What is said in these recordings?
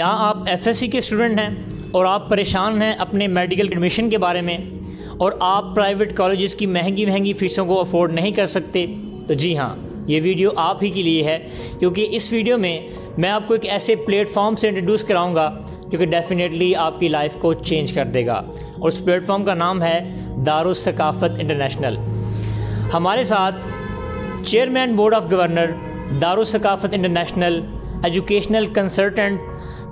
یہاں آپ F S C کے اسٹوڈنٹ ہیں اور آپ پریشان ہیں اپنے میڈیکل ایڈمیشن کے بارے میں اور آپ پرائیویٹ کالجز کی مہنگی فیسوں کو افورڈ نہیں کر سکتے، تو جی ہاں، یہ ویڈیو آپ ہی کے لیے ہے، کیونکہ اس ویڈیو میں آپ کو ایک ایسے پلیٹ فارم سے انٹروڈیوس کراؤں گا جو کہ ڈیفینیٹلی آپ کی لائف کو چینج کر دے گا، اور اس پلیٹ فارم کا نام ہے دارالثقافت انٹرنیشنل۔ ہمارے ساتھ chairman board of governor Darussaqafat international educational consultant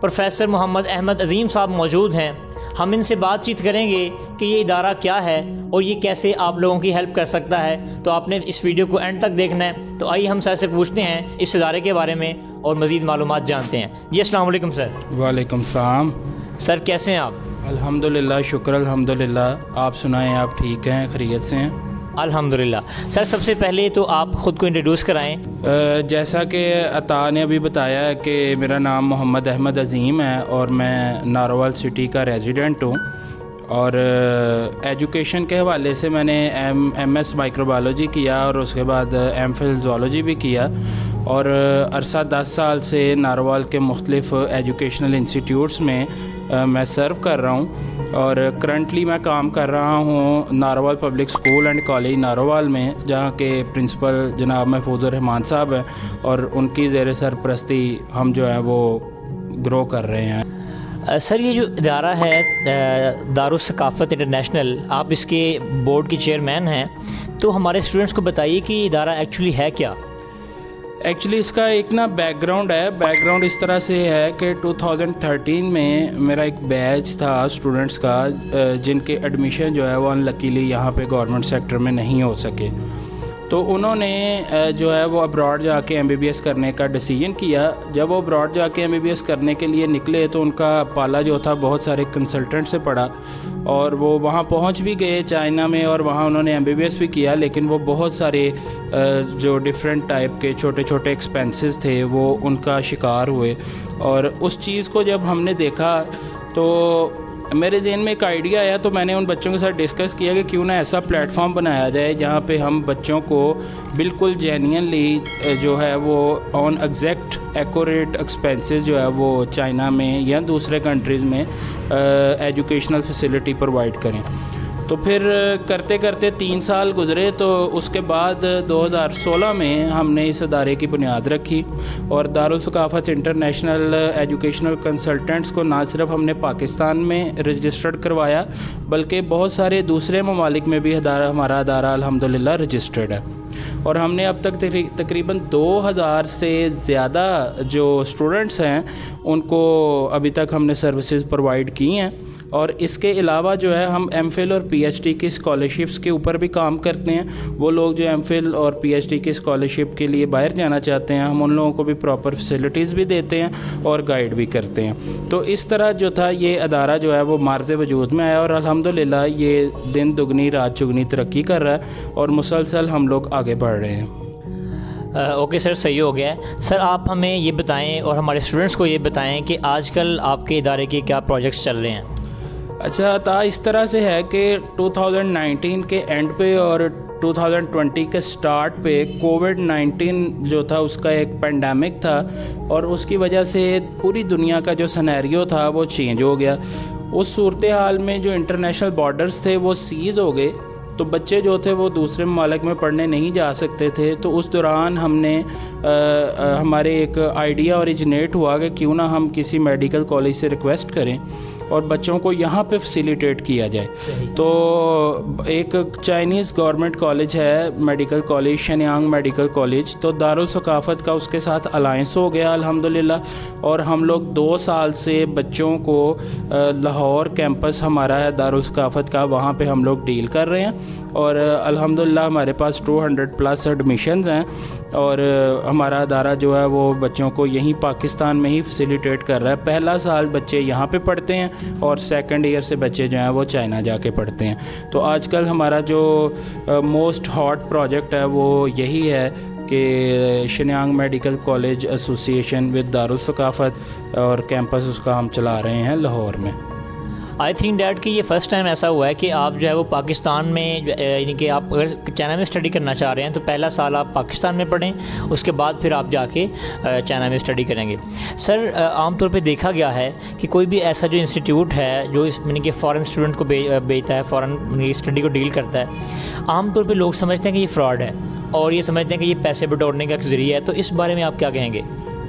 professor Muhammad Ahmad Azeem Sahab موجود ہیں۔ ہم ان سے بات چیت کریں گے کہ یہ ادارہ کیا ہے اور یہ کیسے آپ لوگوں کی ہیلپ کر سکتا ہے، تو آپ نے اس ویڈیو کو اینڈ تک دیکھنا ہے۔ تو آئیے ہم سر سے پوچھتے ہیں اس ادارے کے بارے میں اور مزید معلومات جانتے ہیں۔ جی السلام علیکم سر۔ وعلیکم السلام۔ سر کیسے ہیں آپ؟ الحمدللہ، شکر الحمدللہ۔ آپ سنائیں، آپ ٹھیک ہیں، خیریت سے ہیں؟ الحمدللہ۔ سر سب سے پہلے تو آپ خود کو انٹروڈیوس کرائیں۔ جیسا کہ عطا نے ابھی بتایا ہے کہ میرا نام محمد احمد عظیم ہے اور میں ناروال سٹی کا ریزیڈنٹ ہوں، اور ایجوکیشن کے حوالے سے میں نے ایم ایس مائکرو بایولوجی کیا اور اس کے بعد ایم فل زوالوجی بھی کیا، اور عرصہ 10 سال سے ناروال کے مختلف ایجوکیشنل انسٹیٹیوٹس میں میں سرو کر رہا ہوں، اور کرنٹلی میں کام کر رہا ہوں Narowal public school and college Narowal میں، جہاں کے پرنسپل جناب محفوظ الرحمان صاحب ہیں، اور ان کی زیر سرپرستی ہم جو ہے وہ گرو کر رہے ہیں۔ سر یہ جو ادارہ ہے دارالثقافت انٹرنیشنل، آپ اس کے بورڈ کے چیئرمین ہیں، تو ہمارے اسٹوڈنٹس کو بتائیے کہ یہ ادارہ ایکچولی ہے کیا؟ ایکچولی اس کا ایک بیک گراؤنڈ ہے۔ بیک گراؤنڈ اس طرح سے ہے کہ 2013 میں میرا ایک بیچ تھا اسٹوڈنٹس کا، جن کے ایڈمیشن جو ہے وہ انلکیلی یہاں پہ گورنمنٹ سیکٹر میں نہیں ہو سکے، تو انہوں نے جو ہے وہ ابراڈ جا کے ایم بی بی ایس کرنے کا ڈیسیژن کیا۔ جب وہ ابراڈ جا کے ایم بی بی ایس کرنے کے لیے نکلے تو ان کا پالا جو تھا بہت سارے کنسلٹنٹ سے پڑا، اور وہ وہاں پہنچ بھی گئے چائنا میں، اور وہاں انہوں نے ایم بی بی ایس بھی کیا، لیکن وہ بہت سارے جو ڈیفرنٹ ٹائپ کے چھوٹے چھوٹے ایکسپینسز تھے وہ ان کا شکار ہوئے۔ اور اس چیز کو جب ہم نے دیکھا تو میرے ذہن میں ایک آئیڈیا آیا، تو میں نے ان بچوں کے ساتھ ڈسکس کیا کہ کیوں نہ ایسا پلیٹ فارم بنایا جائے جہاں پہ ہم بچوں کو بالکل جینینلی جو ہے وہ آن ایگزیکٹ ایکوریٹ ایکسپینسز جو ہے وہ چائنا میں یا دوسرے کنٹریز میں ایجوکیشنل فیسلٹی پرووائڈ کریں۔ تو پھر کرتے کرتے 3 سال گزرے، تو اس کے بعد 2016 میں ہم نے اس ادارے کی بنیاد رکھی، اور دارالثقافت انٹرنیشنل ایجوکیشنل کنسلٹنٹس کو نہ صرف ہم نے پاکستان میں رجسٹرڈ کروایا، بلکہ بہت سارے دوسرے ممالک میں بھی ہمارا ادارہ الحمدللہ رجسٹرڈ ہے، اور ہم نے اب تک تقریباً 2000 سے زیادہ جو اسٹوڈنٹس ہیں ان کو ابھی تک ہم نے سروسز پرووائڈ کی ہیں۔ اور اس کے علاوہ جو ہے ہم ایم فل اور پی ایچ ڈی کی اسکالرشپس کے اوپر بھی کام کرتے ہیں۔ وہ لوگ جو ایم فل اور پی ایچ ڈی کی اسکالرشپ کے لیے باہر جانا چاہتے ہیں، ہم ان لوگوں کو بھی پراپر فیسلٹیز بھی دیتے ہیں اور گائیڈ بھی کرتے ہیں۔ تو اس طرح جو تھا یہ ادارہ جو ہے وہ مارز وجود میں آیا، اور الحمدللہ یہ دن دگنی رات چگنی ترقی کر رہا ہے، اور مسلسل ہم لوگ آگے بڑھ رہے ہیں۔ اوکے سر، صحیح ہو گیا ہے۔ سر آپ ہمیں یہ بتائیں اور ہمارے اسٹوڈنٹس کو یہ بتائیں کہ آج کل آپ کے ادارے کے کیا پروجیکٹس چل رہے ہیں؟ اچھا، اس طرح سے ہے کہ 2019 کے اینڈ پہ اور 2020 کے سٹارٹ پہ کووڈ-19 جو تھا اس کا ایک پینڈیمک تھا، اور اس کی وجہ سے پوری دنیا کا جو سینیریو تھا وہ چینج ہو گیا۔ اس صورتحال میں جو انٹرنیشنل بارڈرز تھے وہ سیز ہو گئے، تو بچے جو تھے وہ دوسرے ممالک میں پڑھنے نہیں جا سکتے تھے۔ تو اس دوران ہم نے ہمارے ایک آئیڈیا اوریجنیٹ ہوا کہ کیوں نہ ہم کسی میڈیکل کالج سے ریکویسٹ کریں اور بچوں کو یہاں پہ فیسیلیٹیٹ کیا جائے۔ تو ایک چائنیز گورنمنٹ کالج ہے میڈیکل کالج، شنیانگ میڈیکل کالج، تو دارالثقافت کا اس کے ساتھ الائنس ہو گیا الحمدللہ، اور ہم لوگ 2 سال سے بچوں کو لاہور کیمپس ہمارا ہے دارالثقافت کا، وہاں پہ ہم لوگ ڈیل کر رہے ہیں، اور الحمدللہ ہمارے پاس 200+ ایڈمیشنز ہیں، اور ہمارا ادارہ جو ہے وہ بچوں کو یہیں پاکستان میں ہی فیسیلیٹیٹ کر رہا ہے۔ پہلا سال بچے یہاں پہ پڑھتے ہیں، اور سیکنڈ ایئر سے بچے جو ہیں وہ چائنا جا کے پڑھتے ہیں۔ تو آج کل ہمارا جو موسٹ ہاٹ پروجیکٹ ہے وہ یہی ہے کہ شنیانگ میڈیکل کالج ایسوسی ایشن ود دارالثقافت، اور کیمپس اس کا ہم چلا رہے ہیں لاہور میں۔ آئی تھنک ڈیٹ کہ یہ فرسٹ ٹائم ایسا ہوا ہے کہ آپ جو ہے وہ پاکستان میں یعنی کہ آپ اگر چائنا میں اسٹڈی کرنا چاہ رہے ہیں تو پہلا سال آپ پاکستان میں پڑھیں, اس کے بعد پھر آپ جا کے چائنا میں اسٹڈی کریں گے. سر عام طور پہ دیکھا گیا ہے کہ کوئی بھی ایسا جو انسٹیٹیوٹ ہے جو یعنی کہ فارن اسٹوڈنٹ کو بھیجتا ہے, فارن اسٹڈی کو ڈیل کرتا ہے, عام طور پہ لوگ سمجھتے ہیں کہ یہ فراڈ ہے اور یہ سمجھتے ہیں کہ یہ پیسے بٹورنے کا ایک ذریعہ ہے. تو اس بارے میں آپ کیا کہیں گے؟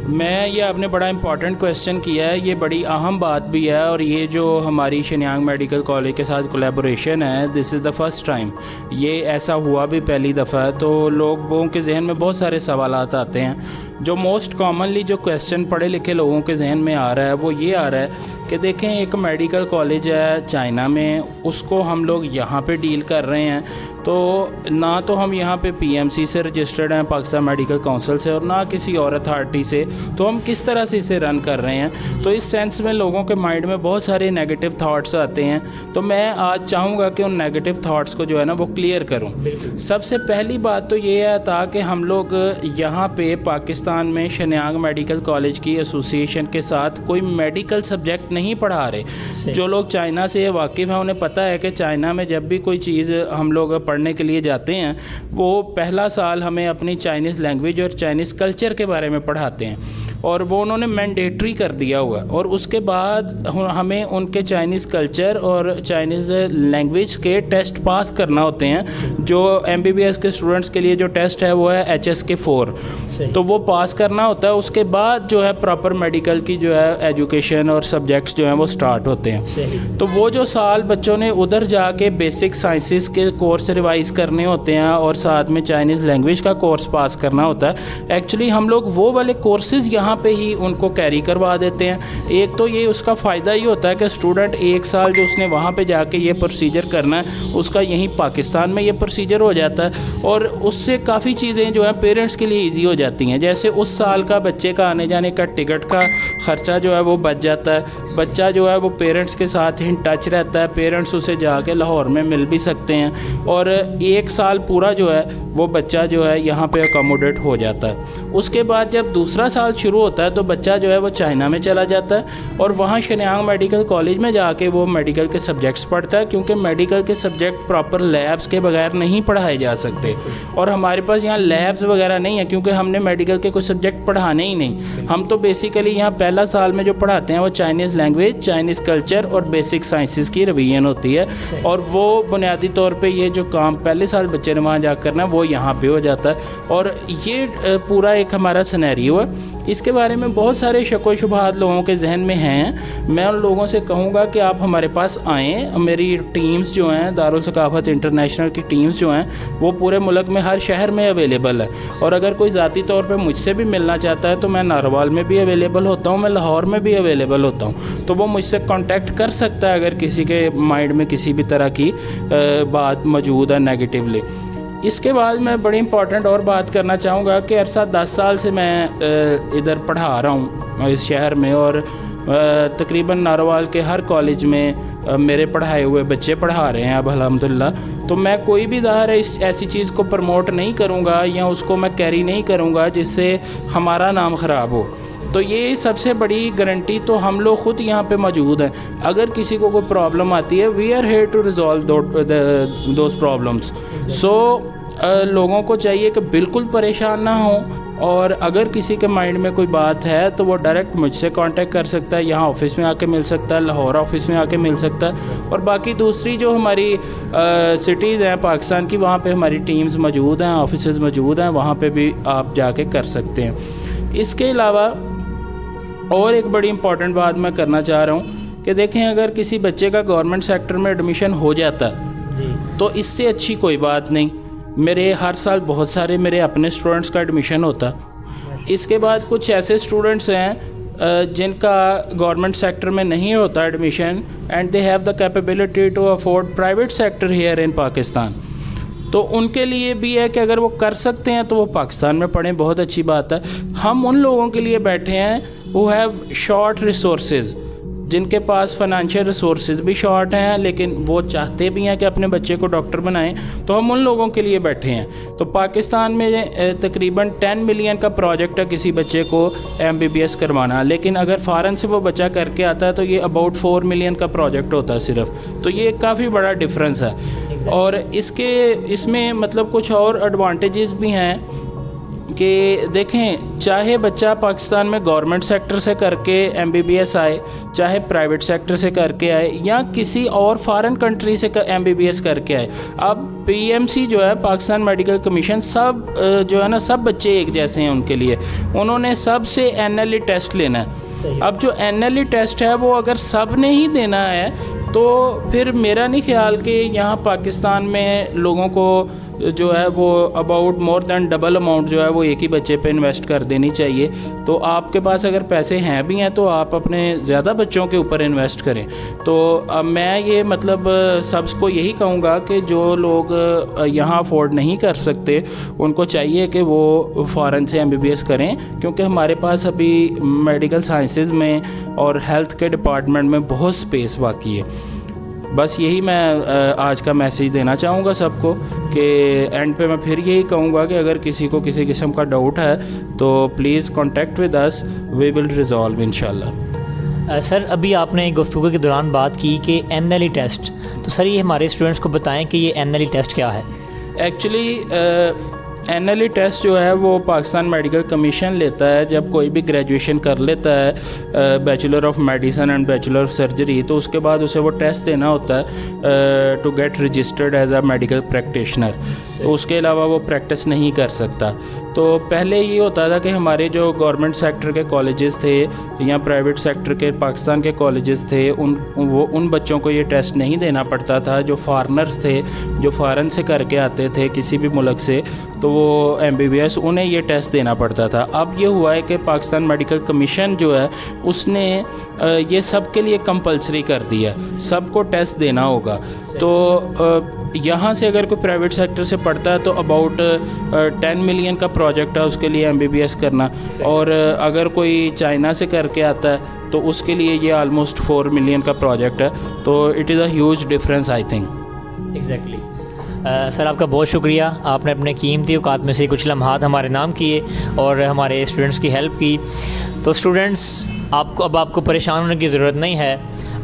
یہ آپ نے بڑا امپورٹنٹ کویسچن کیا ہے, یہ بڑی اہم بات بھی ہے, اور یہ جو ہماری شینیانگ میڈیکل کالج کے ساتھ کولیبوریشن ہے, دس از دا فرسٹ ٹائم. یہ ایسا ہوا بھی پہلی دفعہ ہے. تو لوگوں کے ذہن میں بہت سارے سوالات آتے ہیں. جو موسٹ کامنلی جو کویسچن پڑھے لکھے لوگوں کے ذہن میں آ رہا ہے وہ یہ آ رہا ہے کہ دیکھیں ایک میڈیکل کالج ہے چائنا میں, اس کو ہم لوگ یہاں پہ ڈیل کر رہے ہیں, تو نہ تو ہم یہاں پہ پی ایم سی سے رجسٹرڈ ہیں, پاکستان میڈیکل کونسل سے, اور نہ کسی اور اتھارٹی سے, تو ہم کس طرح سے اسے رن کر رہے ہیں. تو اس سینس میں لوگوں کے مائنڈ میں بہت سارے نیگیٹو تھاٹس آتے ہیں. تو میں آج چاہوں گا کہ ان نیگیٹو تھاٹس کو جو ہے نا وہ کلیئر کروں. سب سے پہلی بات تو یہ ہے تاکہ ہم لوگ یہاں پہ پاکستان میں شینیانگ میڈیکل کالج کی ایسوسیشن کے ساتھ کوئی میڈیکل سبجیکٹ نہیں پڑھا رہے. جو لوگ چائنا سے واقف ہیں انہیں پتہ ہے کہ چائنا میں جب بھی کوئی چیز ہم لوگ پڑھنے کے لیے جاتے ہیں وہ پہلا سال ہمیں اپنی چائنیز لینگویج اور چائنیز کلچر کے بارے میں پڑھاتے ہیں, اور وہ انہوں نے مینڈیٹری کر دیا ہوا ہے. اور اس کے بعد ہمیں ان کے چائنیز کلچر اور چائنیز لینگویج کے ٹیسٹ پاس کرنا ہوتے ہیں. جو ایم بی بی ایس کے اسٹوڈنٹس کے لیے جو ٹیسٹ ہے وہ ہے HSK4, تو وہ پاس کرنا ہوتا ہے. اس کے بعد جو ہے پراپر میڈیکل کی جو ہے ایجوکیشن اور سبجیکٹس جو ہیں وہ سٹارٹ ہوتے ہیں. تو وہ جو سال بچوں نے ادھر جا کے بیسک سائنسز کے کورس ریوائز کرنے ہوتے ہیں اور ساتھ میں چائنیز لینگویج کا کورس پاس کرنا ہوتا ہے, ایکچولی ہم لوگ وہ والے کورسز یہاں پہ ہی ان کو کیری کروا دیتے ہیں. ایک تو یہ اس کا فائدہ یہ ہوتا ہے کہ اسٹوڈنٹ ایک سال جو اس نے وہاں پہ جا کے یہ پروسیجر کرنا ہے اس کا یہیں پاکستان میں یہ پروسیجر ہو جاتا ہے, اور اس سے کافی چیزیں جو ہیں پیرنٹس کے لیے ایزی ہو جاتی ہیں. جیسے اس سال کا بچے کا آنے جانے کا ٹکٹ کا خرچہ جو ہے وہ بچ جاتا ہے. بچہ جو ہے وہ پیرنٹس کے ساتھ ان ٹچ رہتا ہے, پیرنٹس اسے جا کے لاہور میں مل بھی سکتے ہیں, اور ایک سال پورا جو ہے وہ بچہ جو ہے یہاں پہ اکاموڈیٹ ہو جاتا ہے. اس کے بعد جب دوسرا سال شروع ہوتا ہے تو بچہ جو ہے وہ چائنا میں چلا جاتا ہے, اور وہاں شینیانگ میڈیکل کالج میں جا کے وہ میڈیکل کے سبجیکٹس پڑھتا ہے, کیونکہ میڈیکل کے سبجیکٹ پراپر لیبس کے بغیر نہیں پڑھائے جا سکتے, اور ہمارے پاس یہاں لیبس وغیرہ نہیں ہیں کیونکہ ہم نے میڈیکل کے کوئی سبجیکٹ پڑھانے ہی نہیں. ہم تو بیسیکلی یہاں پہلا سال میں جو پڑھاتے ہیں وہ چائنیز لینگویج, چائنیز کلچر اور بیسک سائنسز کی ریویژن ہوتی ہے, اور وہ بنیادی طور پہ یہ جو کام پہلے سال بچے نے وہاں جا کرنا وہ یہاں پہ ہو جاتا ہے. اور یہ پورا ایک ہمارا سینیریو ہے. اس کے بارے میں بہت سارے شک و شبہات لوگوں کے ذہن میں ہیں. میں ان لوگوں سے کہوں گا کہ آپ ہمارے پاس آئیں. میری ٹیمز جو ہیں دارالثقافت انٹرنیشنل کی ٹیمز جو ہیں وہ پورے ملک میں ہر شہر میں اویلیبل ہے, اور اگر کوئی ذاتی طور پہ مجھ سے بھی ملنا چاہتا ہے تو میں ناروال میں بھی اویلیبل ہوتا ہوں, میں لاہور میں بھی اویلیبل ہوتا ہوں. تو وہ مجھ سے کانٹیکٹ کر سکتا ہے اگر کسی کے مائنڈ میں کسی بھی طرح کی بات موجود ہے نیگیٹیولی. اس کے بعد میں بڑی امپورٹنٹ اور بات کرنا چاہوں گا کہ عرصہ 10 سال سے میں ادھر پڑھا رہا ہوں اس شہر میں, اور تقریباً ناروال کے ہر کالج میں میرے پڑھائے ہوئے بچے پڑھا رہے ہیں اب الحمدللہ. تو میں کوئی بھی ظاہر ایسی چیز کو پروموٹ نہیں کروں گا یا اس کو میں کیری نہیں کروں گا جس سے ہمارا نام خراب ہو. تو یہ سب سے بڑی گارنٹی تو ہم لوگ خود یہاں پہ موجود ہیں. اگر کسی کو کوئی پرابلم آتی ہے we are here to resolve those problems. So لوگوں کو چاہیے کہ بالکل پریشان نہ ہوں, اور اگر کسی کے مائنڈ میں کوئی بات ہے تو وہ ڈائریکٹ مجھ سے کانٹیکٹ کر سکتا ہے, یہاں آفس میں آ کے مل سکتا ہے, لاہور آفس میں آ کے مل سکتا ہے, اور باقی دوسری جو ہماری سٹیز ہیں پاکستان کی وہاں پہ ہماری ٹیمز موجود ہیں, آفیسز موجود ہیں, وہاں پہ بھی آپ جا کے کر سکتے ہیں. اس کے علاوہ اور ایک بڑی امپورٹنٹ بات میں کرنا چاہ رہا ہوں کہ دیکھیں اگر کسی بچے کا گورنمنٹ سیکٹر میں ایڈمیشن ہو جاتا تو اس سے اچھی کوئی بات نہیں. میرے ہر سال بہت سارے میرے اپنے اسٹوڈنٹس کا ایڈمیشن ہوتا. اس کے بعد کچھ ایسے اسٹوڈنٹس ہیں جن کا گورنمنٹ سیکٹر میں نہیں ہوتا admission, and they have the capability to afford private sector here in Pakistan. تو ان کے لیے بھی ہے کہ اگر وہ کر سکتے ہیں تو وہ پاکستان میں پڑھیں, بہت اچھی بات ہے. ہم ان لوگوں کے لیے بیٹھے ہیں who have short resources, جن کے پاس فائنینشیل ریسورسز بھی شارٹ ہیں لیکن وہ چاہتے بھی ہیں کہ اپنے بچے کو ڈاکٹر بنائیں، تو ہم ان لوگوں کے لیے بیٹھے ہیں. تو پاکستان میں تقریباً 10 ملین کا پروجیکٹ ہے کسی بچے کو MBBS کروانا، لیکن اگر فارن سے وہ بچہ کر کے آتا ہے تو یہ اباؤٹ 4 ملین کا پروجیکٹ ہوتا ہے صرف. تو یہ کافی بڑا ڈفرینس ہے. اور اس میں مطلب کچھ اور ایڈوانٹیجز بھی ہیں کہ دیکھیں، چاہے بچہ پاکستان میں گورنمنٹ سیکٹر سے کر کے MBBS آئے، چاہے پرائیویٹ سیکٹر سے کر کے آئے، یا کسی اور فارن کنٹری سے MBBS کر کے آئے، اب PMC جو ہے پاکستان میڈیکل کمیشن، سب جو ہے نا، سب بچے ایک جیسے ہیں ان کے لیے. انہوں نے سب سے NLE ٹیسٹ لینا ہے. اب جو NLE ٹیسٹ ہے وہ اگر سب نے ہی دینا ہے تو پھر میرا نہیں خیال کہ یہاں پاکستان میں لوگوں کو جو ہے وہ about more than double amount جو ہے وہ ایک ہی بچے پہ انویسٹ کر دینی چاہیے. تو آپ کے پاس اگر پیسے ہیں بھی ہیں تو آپ اپنے زیادہ بچوں کے اوپر انویسٹ کریں. تو میں یہ مطلب سب کو یہی کہوں گا کہ جو لوگ یہاں افورڈ نہیں کر سکتے ان کو چاہیے کہ وہ فارن سے MBBS کریں، کیونکہ ہمارے پاس ابھی میڈیکل سائنسز میں اور ہیلتھ کے ڈپارٹمنٹ میں بہت سپیس باقی ہے. بس یہی میں آج کا میسیج دینا چاہوں گا سب کو کہ اینڈ پہ میں پھر یہی کہوں گا کہ اگر کسی کو کسی قسم کا ڈاؤٹ ہے تو please contact with us, we will resolve انشاءاللہ. سر ابھی آپ نے گفتگو کے دوران بات کی کہ NLE ٹیسٹ، تو سر یہ ہمارے اسٹوڈنٹس کو بتائیں کہ یہ NLE ٹیسٹ کیا ہے. ایکچولی NLE ٹیسٹ جو ہے وہ پاکستان میڈیکل کمیشن لیتا ہے جب کوئی بھی گریجویشن کر لیتا ہے، bachelor of medicine and bachelor of surgery, تو اس کے بعد اسے وہ ٹیسٹ دینا ہوتا ہے to get registered as a medical practitioner. تو اس کے علاوہ وہ پریکٹس نہیں کر سکتا. تو پہلے یہ ہوتا تھا کہ ہمارے جو گورنمنٹ سیکٹر کے کالجز تھے یا پرائیویٹ سیکٹر کے پاکستان کے کالجز تھے، ان بچوں کو یہ ٹیسٹ نہیں دینا پڑتا تھا. جو فارنرز تھے، جو فارن سے کر کے آتے تھے کسی بھی ملک سے، تو وہ MBBS انہیں یہ ٹیسٹ دینا پڑتا تھا. اب یہ ہوا ہے کہ پاکستان میڈیکل کمیشن جو ہے اس نے یہ سب کے لیے کمپلسری کر دیا، سب کو ٹیسٹ دینا ہوگا. تو یہاں سے اگر کوئی پرائیویٹ سیکٹر سے پڑھتا ہے تو اباؤٹ 10 ملین کا پروجیکٹ ہے اس کے لیے MBBS کرنا، اور اگر کوئی چائنا سے کر کے آتا ہے تو اس کے لیے یہ آلموسٹ 4 ملین کا پروجیکٹ ہے. تو it is a huge difference I think. Exactly. Sir آپ کا بہت شکریہ، آپ نے اپنے قیمتی اوقات میں سے کچھ لمحات ہمارے نام کیے اور ہمارے اسٹوڈنٹس کی ہیلپ کی. تو اسٹوڈنٹس، آپ کو پریشان ہونے کی ضرورت نہیں ہے.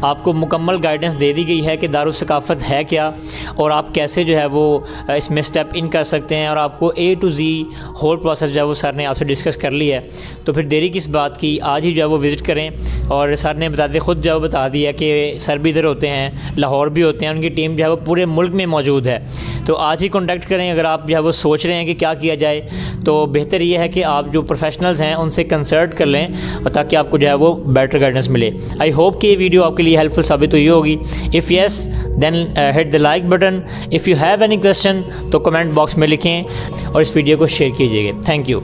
آپ کو مکمل گائیڈنس دے دی گئی ہے کہ دارالثقافت ہے کیا اور آپ کیسے جو ہے وہ اس میں سٹیپ ان کر سکتے ہیں، اور آپ کو A to Z whole process جو ہے وہ سر نے آپ سے ڈسکس کر لی ہے. تو پھر دیری کس بات کی، آج ہی جو ہے وہ وزٹ کریں. اور سر نے خود جو ہے وہ بتا دیا کہ سر بھی ادھر ہوتے ہیں، لاہور بھی ہوتے ہیں، ان کی ٹیم جو ہے وہ پورے ملک میں موجود ہے. تو آج ہی کانٹیکٹ کریں. اگر آپ جو ہے وہ سوچ رہے ہیں کہ کیا کیا جائے تو بہتر یہ ہے کہ آپ جو پروفیشنلز ہیں ان سے کنسلٹ کر لیں، اور تاکہ آپ کو جو ہے وہ بیٹر گائیڈنس ملے. آئی ہوپ کہ یہ ویڈیو آپ کے لیے ہیلپ فل ثابت ہوئی ہوگی. If yes then hit the like button. If you have any question تو کمنٹ باکس میں لکھیں اور اس ویڈیو کو شیئر کیجیے گا. Thank you.